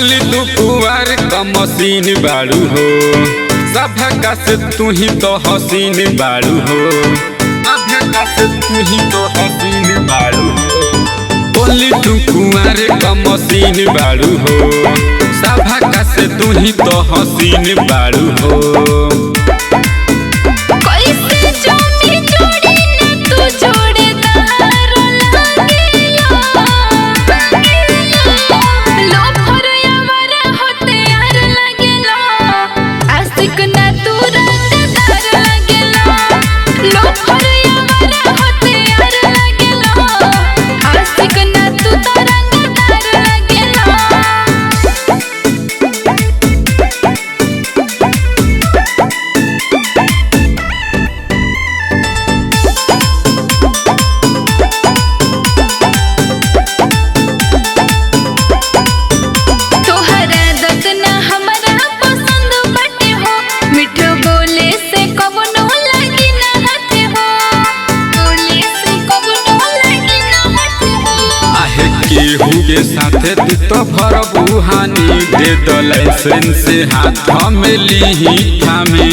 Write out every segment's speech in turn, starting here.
Only तू कुंवर का मशीन बाड़ू हो, सभका से तू ही तो हसीन बाड़ू हो, सभका से तू ही तो हसीन बाड़ू हो। ओनली तू कुंवर का मशीन बाड़ू हो, सभका से तू ही तो हसीन बाड़ू हो। केहू के साथे तू तो भरबू हानि, दे दो लाइसेंस हाथ में लीही थामे।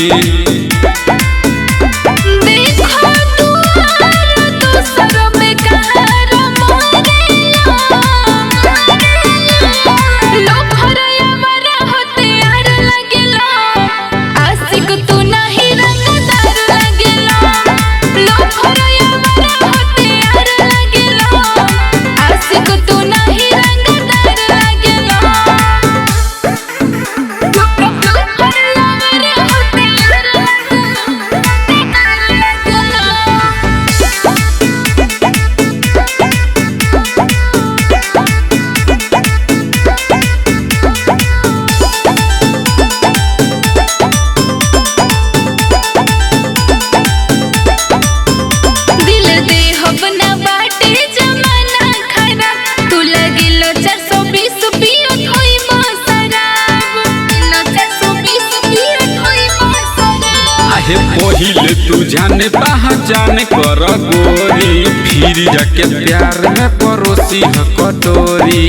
पहिले तू जाने पहचान कर गोरी, फिर जाके प्यार में परोसी है कटोरी।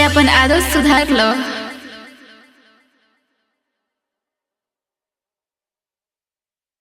अपन आदत सुधार लो।